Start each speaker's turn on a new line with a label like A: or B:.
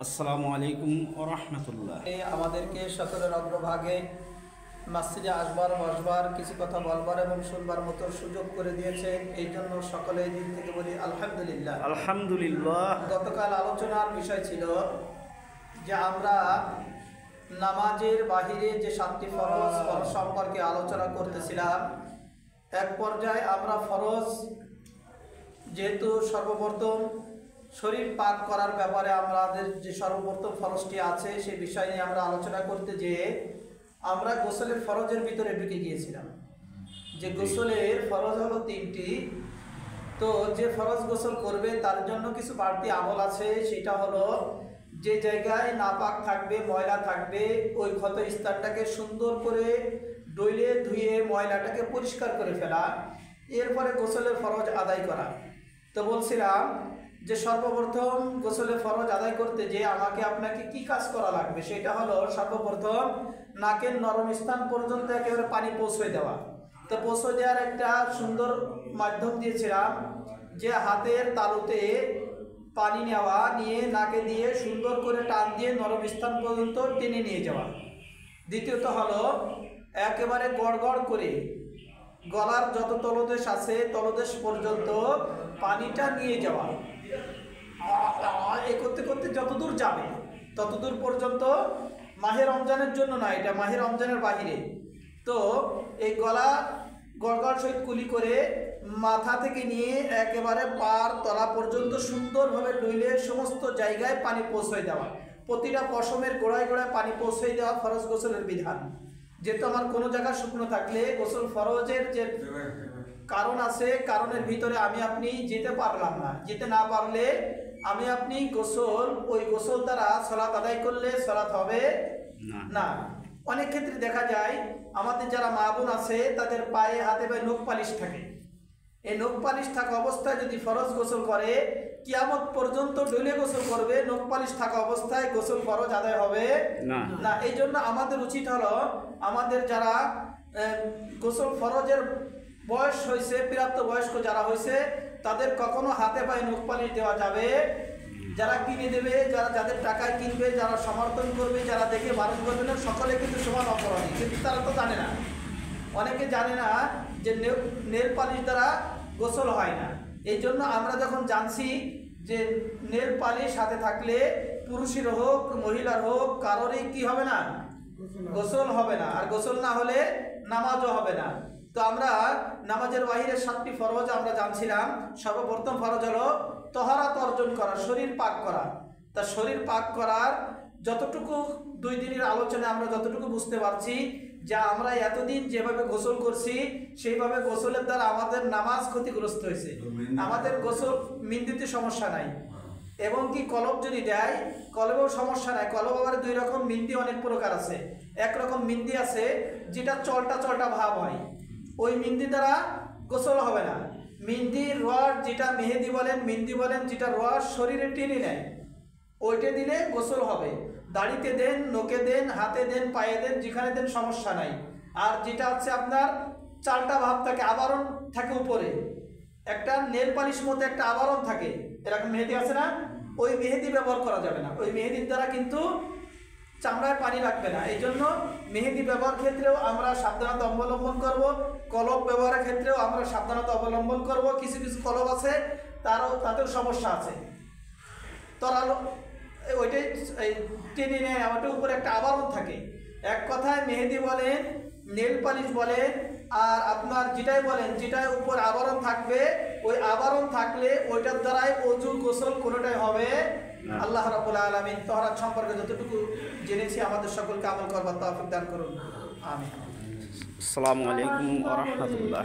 A: আসসালামু আলাইকুম ওয়া রাহমাতুল্লাহ।
B: আমাদেরকে সকলের অগ্রভাগে মসজিদে আসবার বসবার কিছু কথা বলবার এবং শুনবার মতো সুযোগ করে দিয়েছেন, এই জন্য সকলে দিন থেকে বলি আলহামদুলিল্লাহ।
A: আলহামদুলিল্লাহ।
B: গতকাল আলোচনার বিষয় ছিল যে আমরা নামাজের বাহিরে যে 7টি ফরজ সম্পর্কে আলোচনা করতেছিলাম। এক পর্যায়ে আমরা ফরজ, যেহেতু সর্বপ্রথম শরীর পাক করার ব্যাপারে আমাদের যে সর্বপ্রথম ফরজটি আছে সেই বিষয় নিয়ে আমরা আলোচনা করতে যেয়ে আমরা গোসলের ফরজের ভিতরে ঢুকে গিয়েছিলাম। যে গোসলের ফরজ হলো 3টি। তো যে ফরজ গোসল করবে তার জন্য কিছু বাড়তি আমল আছে। সেটা হলো যে জায়গায় নাপাক থাকবে, ময়লা থাকবে, ওই ক্ষত স্থানটাকে সুন্দর করে ডইলে ধুয়ে ময়লাটাকে পরিষ্কার করে ফেলা, এরপরে গোসলের ফরজ আদায় করা। তো বলছিলাম যে সর্বপ্রথম গোসলের ফরজ আদায় করতে যে আপনাকে কি কাজ করা লাগবে, সেটা হলো সর্বপ্রথম নাকের নরম স্থান পর্যন্ত একেবারে পানি পৌঁছে দেওয়া। তো পৌঁছে দেওয়ার একটা সুন্দর মাধ্যম দিয়েছিলাম যে হাতের তালুতে পানি নেওয়া, নিয়ে নাকে দিয়ে সুন্দর করে টান দিয়ে নরম স্থান পর্যন্ত টেনে নিয়ে যাওয়া। দ্বিতীয়ত হলো একেবারে গড়গড় করে গলার যত তলদেশ আছে তলদেশ পর্যন্ত পানিটা নিয়ে যাওয়া। এই করতে করতে যতদূর যাবে ততদূর পর্যন্ত, মাহে রমজানের জন্য না, এটা মাহে রমজানের বাহিরে। তো এই গলা গড়গড় সহিত কুলি করে মাথা থেকে নিয়ে একেবারে পার তলা পর্যন্ত সুন্দরভাবে ডইলে সমস্ত জায়গায় পানি পৌঁছে দেওয়া। প্রতিটা পশমের গোড়ায় গোড়ায় পানি পৌঁছে দেওয়া ফরজ গোসলের বিধান। যেহেতু আমার কোনো জায়গা শুকনো থাকলে গোসল ফরজের যে কারণ আছে, কারণের ভিতরে আপনি যেতে পারলাম না, যেতে না পারলে আপনি ওই গোসল দ্বারা সালাত আদায় করলে সালাত হবে না। অনেক ক্ষেত্রে দেখা যায় আমাদের যারা মা বোন আছে তাদের পায়ে হাতে পায়ে নখ পালিশ থাকে। এই নখ পালিশ থাকা অবস্থায় যদি ফরজ গোসল করে, কিয়ামত পর্যন্ত ডলে গোসল করবে, নখ পালিশ থাকা অবস্থায় গোসল ফরজ আদায় হবে না। এই জন্য আমাদের উচিত হলো, আমাদের যারা গোসল ফরজের বয়স হয়েছে, প্রাপ্ত বয়স্ক যারা হয়েছে, তাদের কখনো হাতে পায়ে নখ পালিশ দেওয়া যাবে। যারা কিনে দেবে, যাদের টাকায় কিনবে, যারা সমর্থন করবে, যারা দেখে বারণ করবে না, সকলে কিন্তু সমান অপরাধী, কিন্তু তারা তো জানে না। অনেকে জানে না যে নেল পালিশ দ্বারা গোসল হয় না। এই জন্য আমরা যখন জানছি যে নেল পালিশ হাতে থাকলে পুরুষের হোক মহিলার হোক কারোরই কি হবে না, গোসল হবে না। আর গোসল না হলে নামাজও হবে না। তো আমরা নামাজের বাহিরে 7টি ফরজ আমরা জানছিলাম। সর্বপ্রথম ফরজ হলো তহারাত অর্জন করা, শরীর পাক করা। তা শরীর পাক করার যতটুকু 2 দিনের আলোচনায় আমরা যতটুকু বুঝতে পারছি, যা আমরা এতদিন যেভাবে গোসল করছি সেইভাবে গোসলের দ্বারা আমাদের নামাজ ক্ষতিগ্রস্ত হয়েছে। আমাদের গোসল মিন্দিতে সমস্যা নাই, এবং কি কলব যদি দেয় কলবেও সমস্যা নাই। কলব আবার 2 রকম, মিন্দি অনেক প্রকার আছে। একরকম মিন্দি আছে যেটা চলটা চলটা ভাব হয়, ওই মিন্দি দ্বারা গোসল হবে না। মিন্দির রস, যেটা মেহেদি বলেন মিন্দি বলেন, যেটা রস শরীরে টেনে নেয়, ওইটা দিলে গোসল হবে। দাড়িতে দেন, নোকে দেন, হাতে দেন, পায়ে দেন, যেখানে দেন সমস্যা নাই। আর যেটা হচ্ছে আপনার চালটা ভাব থাকে, আবরণ থাকে উপরে, একটা নেল পালিশ মতো একটা আবরণ থাকে, এরকম মেহেদি আছে না, ওই মেহেদি ব্যবহার করা যাবে না। ওই মেহেদির দ্বারা কিন্তু চামড়ায় পানি লাগবে না। এই জন্য মেহেদি ব্যবহার ক্ষেত্রেও আমরা সাবধানতা অবলম্বন করব। কলব ব্যবহারের ক্ষেত্রেও আমরা সাবধানতা অবলম্বন করব। কিছু কিছু কলব আছে তাতেও সমস্যা আছে, তরালো ওইটাই টেনে নেয়, ওটার উপরে একটা আবরণ থাকে। এক কথায় মেহেদি বলেন, নেল পালিশ বলেন, আর আপনার যেটাই বলেন, যেটার উপর আবরণ থাকবে, ওই আবরণ থাকলে ওইটার দ্বারাই ওযু গোসল কোনোটাই হবে। আল্লাহ রাব্বুল আলামিন তহরাত সম্পর্কে যতটুকু জেনেছি আমাদের সকলকে আমল করবার তৌফিক দান করুন। আমিন।
A: আসসালামু আলাইকুম ওয়া রাহমাতুল্লাহ।